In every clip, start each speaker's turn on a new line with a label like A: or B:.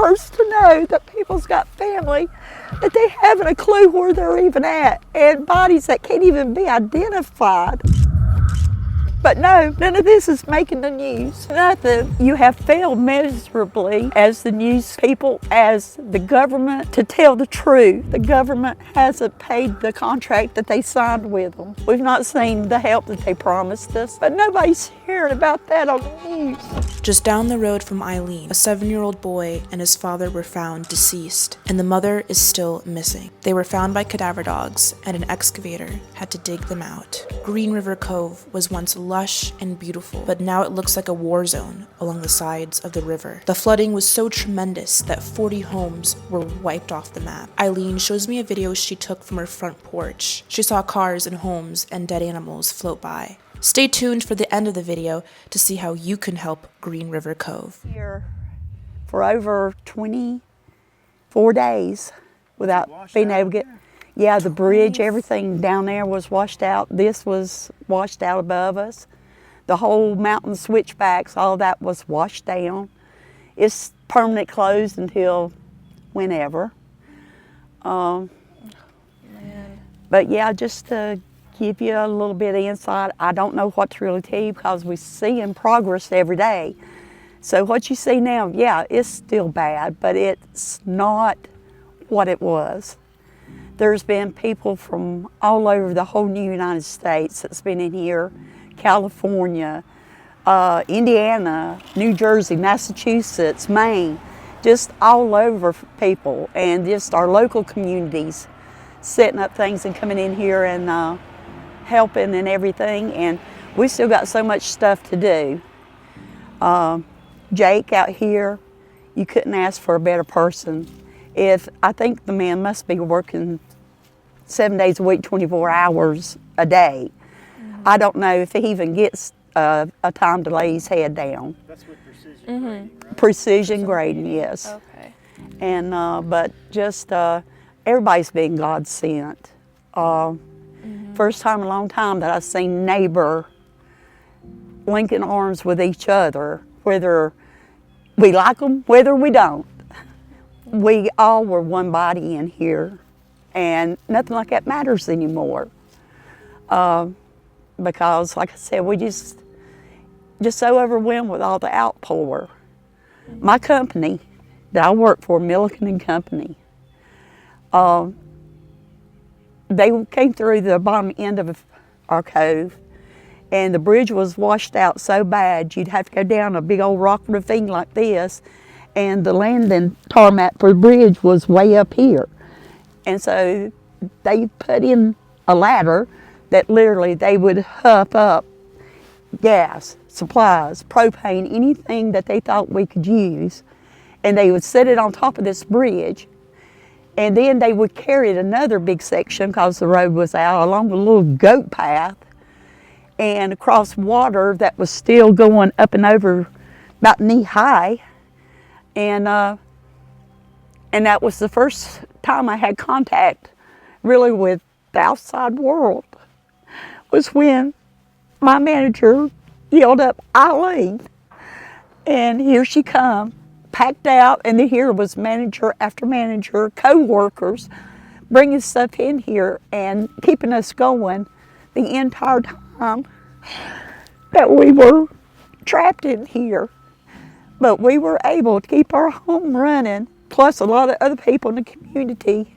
A: hurts to know that people's got family that they haven't a clue where they're even at, and bodies that can't even be identified. But no, none of this is making the news. Nothing. You have failed miserably as the news people, as the government, to tell the truth. The government hasn't paid the contract that they signed with them. We've not seen the help that they promised us, but nobody's hearing about that on the news.
B: Just down the road from Eileen, a 7-year-old boy and his father were found deceased, and the mother is still missing. They were found by cadaver dogs, and an excavator had to dig them out. Green River Cove was once lush and beautiful, but now it looks like a war zone along the sides of the river. The flooding was so tremendous that 40 homes were wiped off the map. Eileen shows me a video she took from her front porch. She saw cars and homes and dead animals float by. Stay tuned for the end of the video to see how you can help Green River Cove.
A: Here for over 24 days without being able to get, yeah, the bridge, everything down there was washed out. This was washed out above us. The whole mountain switchbacks, all that was washed down. It's permanent closed until whenever. But yeah, just to give you a little bit of insight, I don't know what to really tell you because we see in progress every day. So what you see now, yeah, it's still bad, but it's not what it was. There's been people from all over the whole new United States that's been in here, California, Indiana, New Jersey, Massachusetts, Maine, just all over people, and just our local communities setting up things and coming in here and helping and everything, and we still got so much stuff to do. Jake out here, you couldn't ask for a better person. I think the man must be working 7 days a week, 24 hours a day. I don't know if he even gets a time to lay his head down.
C: That's with precision grading, right?
A: Precision grading, yes.
B: Okay.
A: And but just everybody's been God sent. First time in a long time that I've seen neighbor linking arms with each other, whether we like them, whether we don't. We all were one body in here, and nothing like that matters anymore. Because, like I said, we just so overwhelmed with all the outpour. My company that I work for, Milliken & Company, they came through the bottom end of our cove, and the bridge was washed out so bad you'd have to go down a big old rock ravine like this, and the landing tarmac for the bridge was way up here. And so they put in a ladder that literally they would huff up gas, supplies, propane, anything that they thought we could use, and they would set it on top of this bridge, and then they would carry it another big section because the road was out along a little goat path and across water that was still going up and over about knee high. And that was the first time I had contact really with the outside world, was when my manager yelled up, "Eileen," and here she come, packed out, and then here was manager after manager, co-workers, bringing stuff in here and keeping us going the entire time that we were trapped in here. But we were able to keep our home running, plus a lot of other people in the community,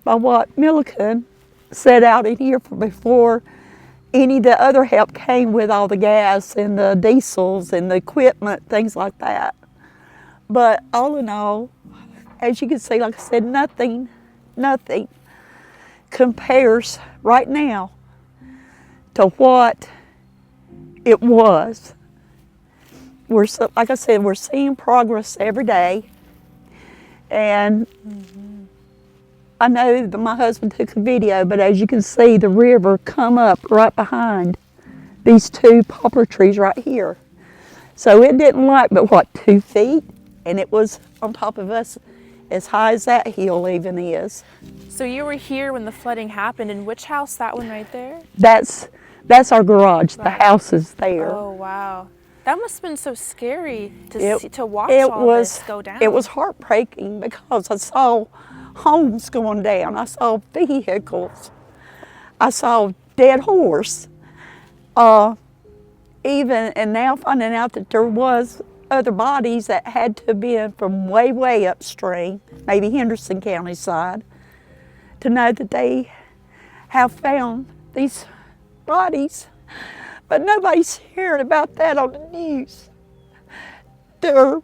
A: by what Milliken set out in here for before any of the other help came with all the gas and the diesels and the equipment, things like that. But all in all, as you can see, like I said, nothing compares right now to what it was. Like I said, we're seeing progress every day. And I know that my husband took a video, but as you can see, the river come up right behind these two poplar trees right here. So it didn't like but what, 2 feet? And it was on top of us as high as that hill even is.
D: So you were here when the flooding happened. In which house? That one right there?
A: That's our garage. The house is there.
D: Oh, wow. That must have been so scary to watch
A: it
D: all
A: was,
D: this go down.
A: It was heartbreaking because I saw homes going down. I saw vehicles. I saw dead horse. And now finding out that there was other bodies that had to have been from way, way upstream, maybe Henderson County side, to know that they have found these bodies. But nobody's hearing about that on the news. There are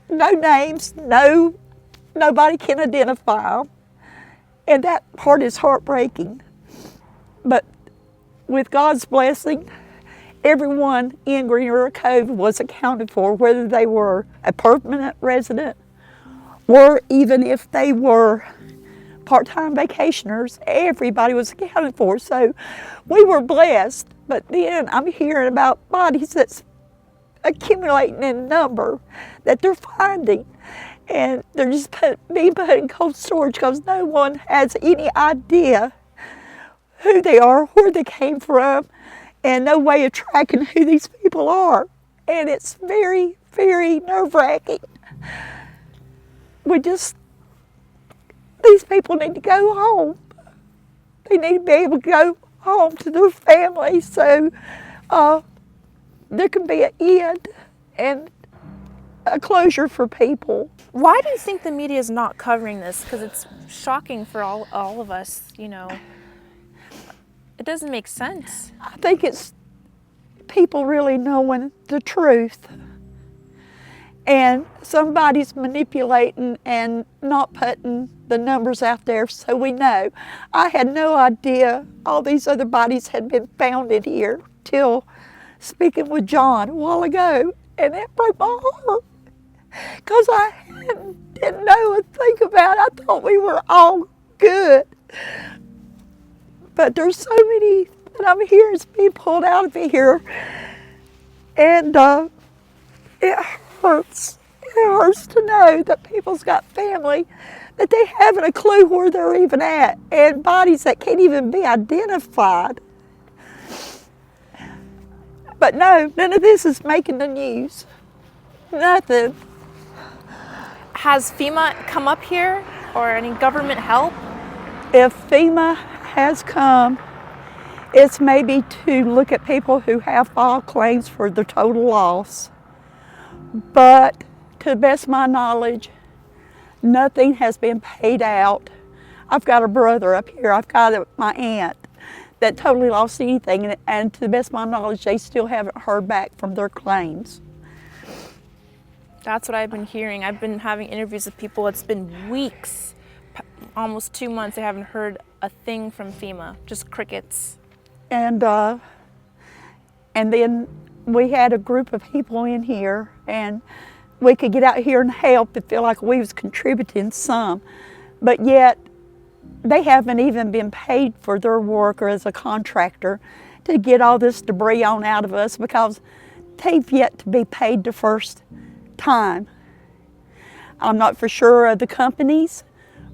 A: no names, nobody can identify them. And that part is heartbreaking. But with God's blessing, everyone in Green River Cove was accounted for, whether they were a permanent resident or even if they were part-time vacationers, everybody was accounted for. So we were blessed, but then I'm hearing about bodies that's accumulating in number that they're finding. And they're just being put in cold storage because no one has any idea who they are, where they came from, and no way of tracking who these people are. And it's very, very nerve-wracking. These people need to go home. They need to be able to go home to their families so there can be an end and a closure for people.
D: Why do you think the media is not covering this? Because it's shocking for all of us, you know. It doesn't make sense.
A: I think it's people really knowing the truth. And somebody's manipulating and not putting the numbers out there so we know. I had no idea all these other bodies had been found in here till speaking with John a while ago, and it broke my heart because I didn't know what to think about it. I thought we were all good. But there's so many that I'm hearing is being pulled out of here, and it hurts. It hurts to know that people's got family, that they haven't a clue where they're even at, and bodies that can't even be identified. But no, none of this is making the news. Nothing.
D: Has FEMA come up here or any government help?
A: If FEMA has come, it's maybe to look at people who have filed claims for the total loss. But to the best of my knowledge, nothing has been paid out. I've got a brother up here, I've got my aunt that totally lost anything, and to the best of my knowledge, they still haven't heard back from their claims.
D: That's what I've been hearing. I've been having interviews with people. It's been weeks, almost 2 months. They haven't heard a thing from FEMA, just crickets.
A: And then we had a group of people in here, and we could get out here and help and feel like we was contributing some, but yet they haven't even been paid for their work or as a contractor to get all this debris on out of us because they've yet to be paid the first time. I'm not for sure of the companies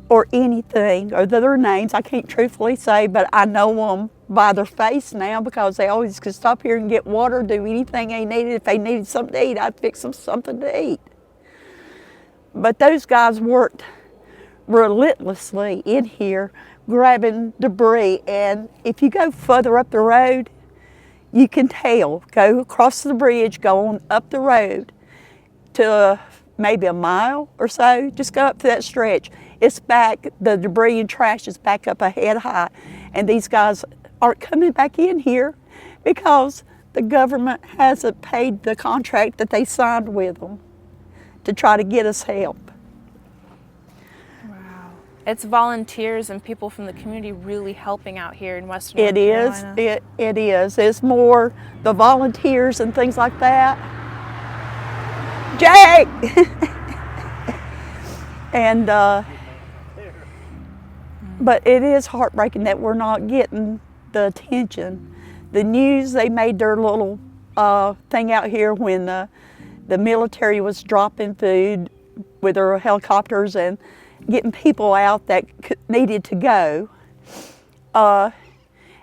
A: or anything or their names. I can't truthfully say, but I know them by their face now because they always could stop here and get water, do anything they needed. If they needed something to eat, I'd fix them something to eat. But those guys worked relentlessly in here grabbing debris, and if you go further up the road, you can tell. Go across the bridge, go on up the road to maybe a mile or so, just go up to that stretch. It's back, the debris and trash is back up a head high, and these guys aren't coming back in here because the government hasn't paid the contract that they signed with them to try to get us help.
D: Wow. It's volunteers and people from the community really helping out here in Western North Carolina.
A: It is. It's more the volunteers and things like that. Jake! And, but it is heartbreaking that we're not getting the attention. The news, they made their little thing out here when the military was dropping food with their helicopters and getting people out that needed to go.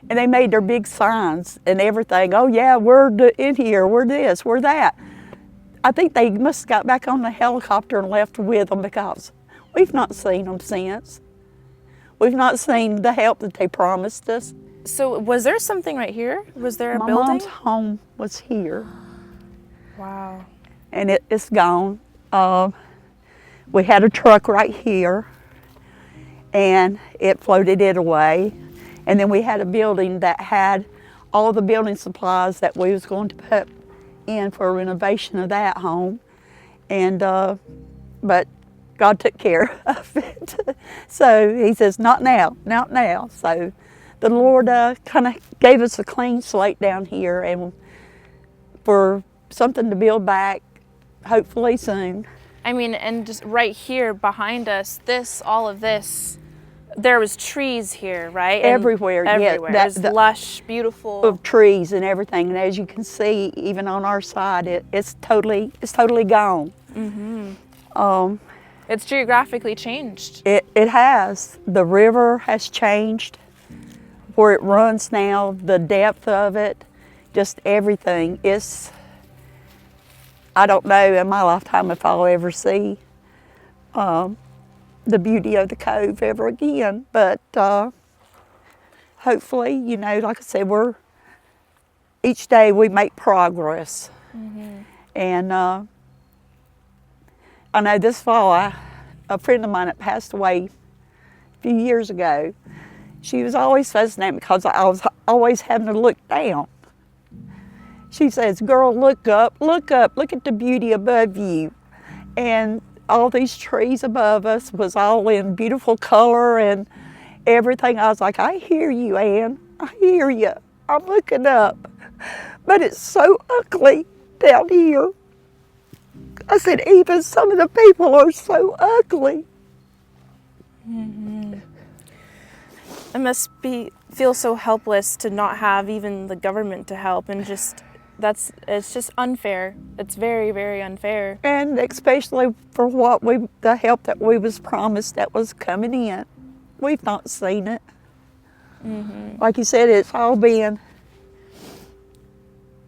A: And they made their big signs and everything. Oh yeah, we're in here, we're this, we're that. I think they must have got back on the helicopter and left with them because we've not seen them since. We've not seen the help that they promised us.
D: So was there something right here? Was there a
A: My
D: building?
A: mom's home was here.
D: Wow.
A: And it's gone. We had a truck right here, and it floated it away. And then we had a building that had all the building supplies that we was going to put in for a renovation of that home. And but God took care of it. So he says, not now, not now. So the Lord kind of gave us a clean slate down here, and for something to build back, hopefully soon.
D: I mean, and just right here behind us, all of this, there was trees here, right? And
A: Everywhere, yeah.
D: everywhere. It was lush, beautiful.
A: Of trees and everything, and as you can see, even on our side, it's totally gone.
D: Mm-hmm. It's geographically changed.
A: It has. The river has changed, where it runs now, the depth of it, just everything. I don't know in my lifetime if I'll ever see the beauty of the cove ever again, but hopefully, you know, like I said, each day we make progress.
D: Mm-hmm.
A: And I know this fall, a friend of mine that passed away a few years ago, she was always fussing at me because I was always having to look down. She says, girl, look up, look at the beauty above you. And all these trees above us was all in beautiful color and everything. I was like, I hear you, Ann. I hear you. I'm looking up. But it's so ugly down here. I said, even some of the people are so ugly.
D: Mm-hmm. It must feel so helpless to not have even the government to help, and it's just unfair. It's very, very unfair.
A: And especially for the help that we was promised that was coming in. We've not seen it.
D: Mm-hmm.
A: Like you said, it's all been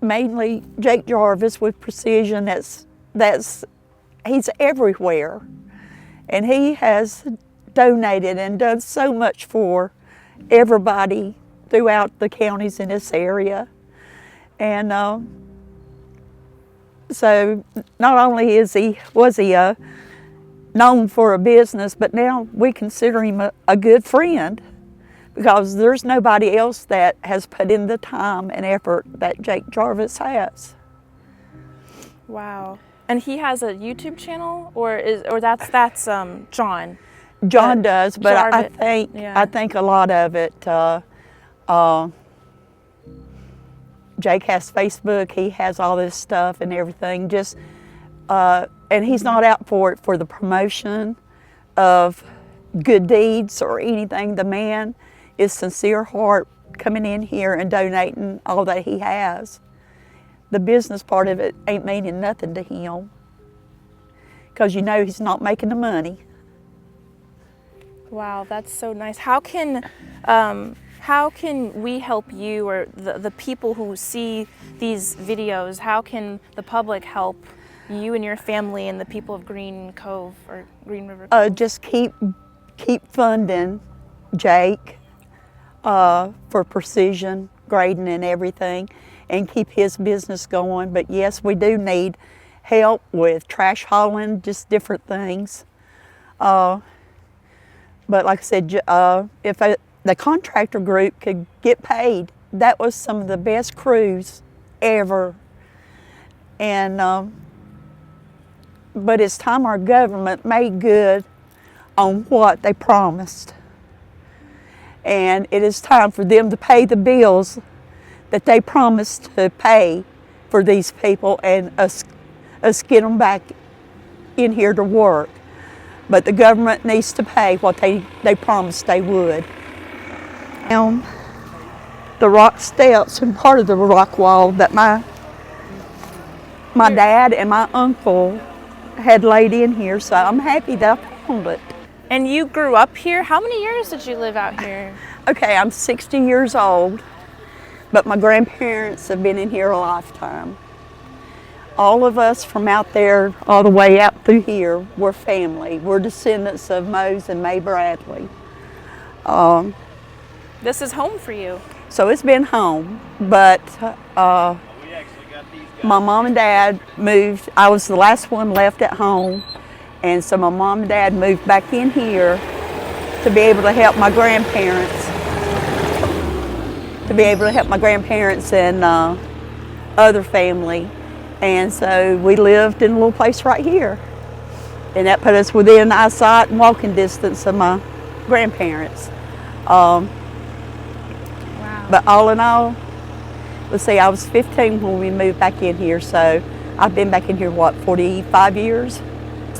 A: mainly Jake Jarvis with Precision. He's everywhere. And he has donated and done so much for everybody throughout the counties in this area. And so not only was he known for a business, but now we consider him a good friend, because there's nobody else that has put in the time and effort that Jake Jarvis has.
D: Wow. And he has a YouTube channel, or that's John.
A: John does, but
D: Jarvis,
A: I think a lot of it. Jake has Facebook. He has all this stuff and everything. And he's not out for the promotion of good deeds or anything. The man is sincere heart coming in here and donating all that he has. The business part of it ain't meaning nothing to him, because you know he's not making the money.
D: Wow, that's so nice. How can we help you, or the people who see these videos? How can the public help you and your family and the people of Green Cove or Green River Cove?
A: Just keep funding Jake for precision grading and everything, and keep his business going. But yes, we do need help with trash hauling, just different things. But like I said, if the contractor group could get paid, that was some of the best crews ever. And but it's time our government made good on what they promised. And it is time for them to pay the bills that they promised to pay for these people, and us get them back in here to work. But the government needs to pay what they promised they would. The rock steps and part of the rock wall that my dad and my uncle had laid in here, so I'm happy that I found it.
D: And you grew up here? How many years did you live out here?
A: Okay, I'm 60 years old, but my grandparents have been in here a lifetime. All of us from out there all the way out through here, we're family. We're descendants of Mose and May Bradley.
D: This is home for you.
A: So it's been home, but my mom and dad moved. I was the last one left at home, and so my mom and dad moved back in here to be able to help my grandparents, and other family. And so we lived in a little place right here, and that put us within eyesight and walking distance of my grandparents.
D: Wow.
A: But all in all, let's see, I was 15 when we moved back in here, so I've been back in here, what, 45 years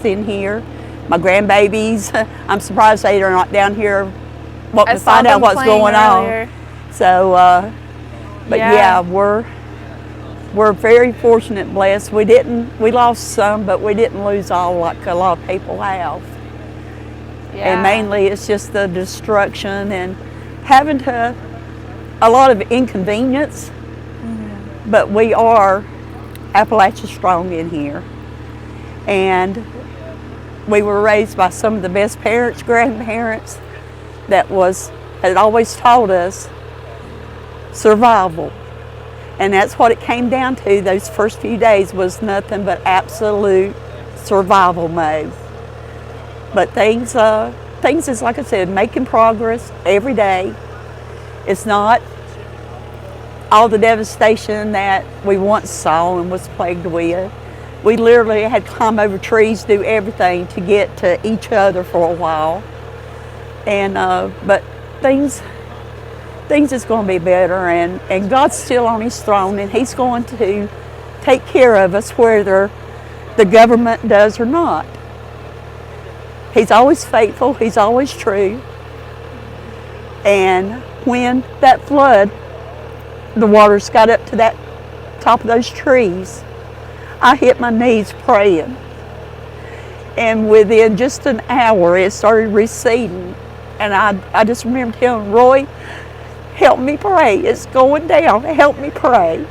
A: in here. My grandbabies, I'm surprised they are not down here wanting to find out what's going on. So, but yeah, we're very fortunate and blessed. We lost some, but we didn't lose all like a lot of people have.
D: Yeah.
A: And mainly it's just the destruction and having to, a lot of inconvenience, but we are Appalachia strong in here. And we were raised by some of the best parents, grandparents, that had always taught us survival. And that's what it came down to. Those first few days was nothing but absolute survival mode. But things is, like I said, making progress every day. It's not all the devastation that we once saw and was plagued with. We literally had to climb over trees, do everything to get to each other for a while. And but things is going to be better, and God's still on His throne, and He's going to take care of us whether the government does or not. He's always faithful, He's always true. And when that flood, the waters got up to that top of those trees, I hit my knees praying. And within just an hour, it started receding. And I just remember telling Roy, help me pray. It's going down. Help me pray.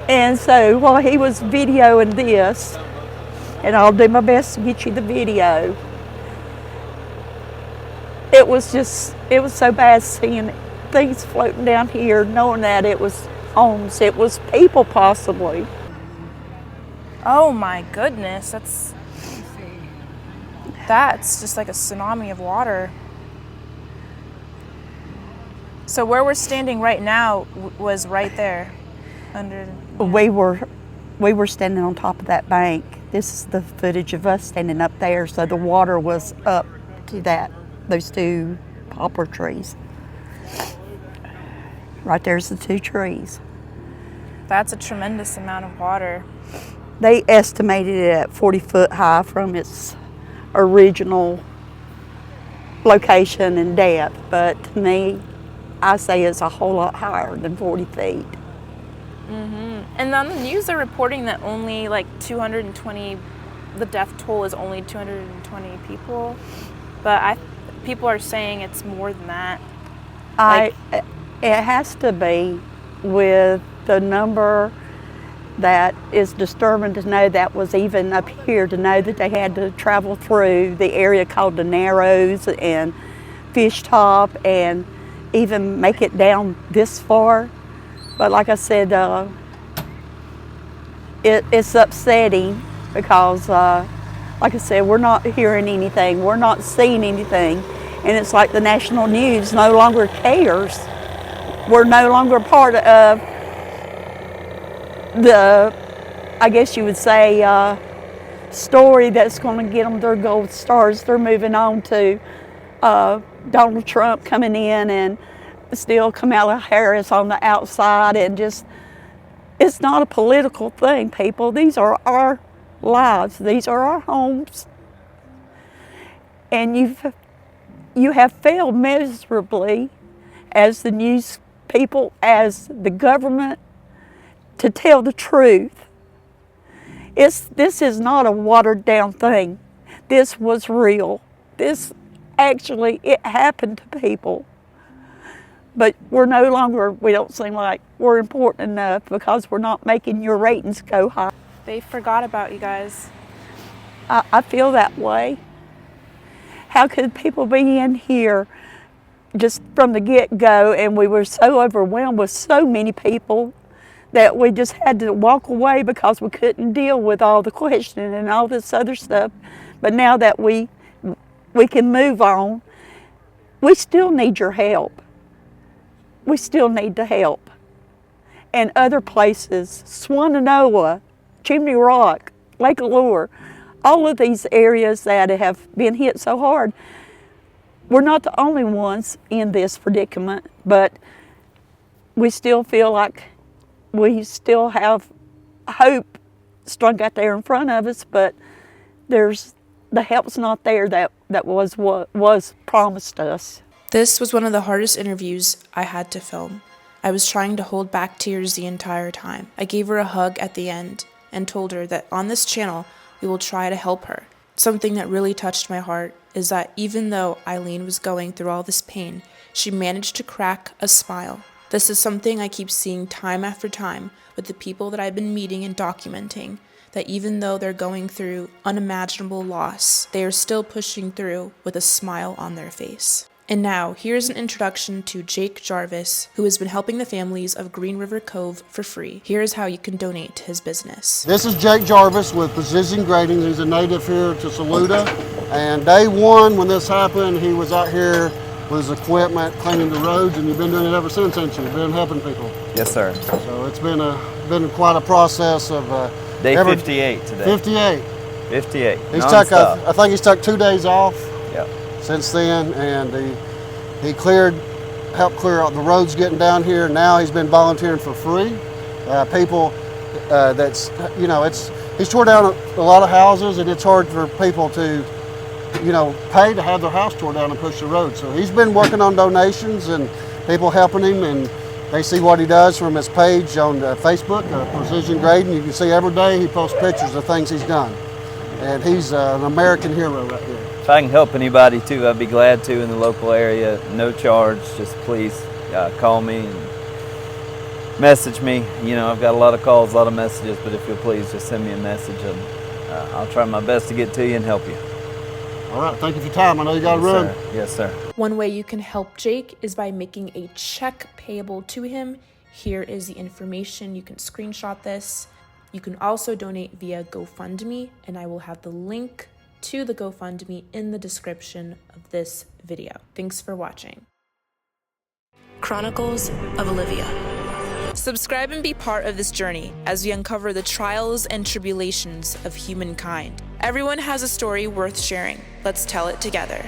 A: And so while he was videoing this, and I'll do my best to get you the video, it was so bad seeing things floating down here, knowing that it was homes, it was people possibly.
D: Oh my goodness, that's just like a tsunami of water. So where we're standing right now was right there, under.
A: We were standing on top of that bank. This is the footage of us standing up there. So the water was up to those two poplar trees. Right there's the two trees.
D: That's a tremendous amount of water.
A: They estimated it at 40 foot high from its original location and depth, but to me, I say it's a whole lot higher than 40 feet.
D: And on the news, they're reporting that only like 220, the death toll is only 220 people, but people are saying it's more than that.
A: It has to be, with the number that is disturbing to know that was even up here, to know that they had to travel through the area called the Narrows and Fish Top and even make it down this far. But like I said, it's upsetting because, like I said, we're not hearing anything, we're not seeing anything, and it's like the national news no longer cares. We're no longer part of the, I guess you would say, story that's going to get them their gold stars. They're moving on to Donald Trump coming in and still Kamala Harris on the outside, and just, it's not a political thing, people. These are our lives. These are our homes. And you have failed miserably as the news people, as the government, to tell the truth. This is not a watered down thing. This was real. This actually, it happened to people. but we don't seem like we're important enough because we're not making your ratings go high.
D: They forgot about you guys.
A: I feel that way. How could people be in here just from the get-go, and we were so overwhelmed with so many people that we just had to walk away because we couldn't deal with all the questioning and all this other stuff. But now that we can move on, we still need your help. We still need the help. And other places, Swannanoa, Chimney Rock, Lake Allure, all of these areas that have been hit so hard, we're not the only ones in this predicament, but we still feel like we still have hope strung out there in front of us, but the help's not there that was promised us.
B: This was one of the hardest interviews I had to film. I was trying to hold back tears the entire time. I gave her a hug at the end and told her that on this channel, we will try to help her. Something that really touched my heart is that even though Eileen was going through all this pain, she managed to crack a smile. This is something I keep seeing time after time with the people that I've been meeting and documenting, that even though they're going through unimaginable loss, they are still pushing through with a smile on their face. And now, here's an introduction to Jake Jarvis, who has been helping the families of Green River Cove for free. Here's how you can donate to his business.
E: This is Jake Jarvis with Precision Grading. He's a native here to Saluda. And day one, when this happened, he was out here with his equipment, cleaning the roads, and you've been doing it ever since, haven't you? You've been helping people.
F: Yes, sir.
E: So it's been quite a process of...
F: Day 58 today.
E: 58.
F: 58.
E: I think he's took 2 days off.
F: Yep.
E: Since then, and he helped clear out the roads getting down here. Now he's been volunteering for free. People he's tore down a lot of houses, and it's hard for people to, pay to have their house tore down and push the road. So he's been working on donations and people helping him, and they see what he does from his page on Facebook, Precision Grading. You can see every day he posts pictures of things he's done. And he's an American hero right here.
F: If I can help anybody too, I'd be glad to in the local area. No charge, just please call me and message me. I've got a lot of calls, a lot of messages, but if you'll please just send me a message, and I'll try my best to get to you and help you.
E: All right, thank you for your time. I know you got to run.
F: Sir. Yes, sir.
B: One way you can help Jake is by making a check payable to him. Here is the information. You can screenshot this. You can also donate via GoFundMe, and I will have the link to the GoFundMe in the description of this video. Thanks for watching. Chronicles of Olivia. Subscribe and be part of this journey as we uncover the trials and tribulations of humankind. Everyone has a story worth sharing. Let's tell it together.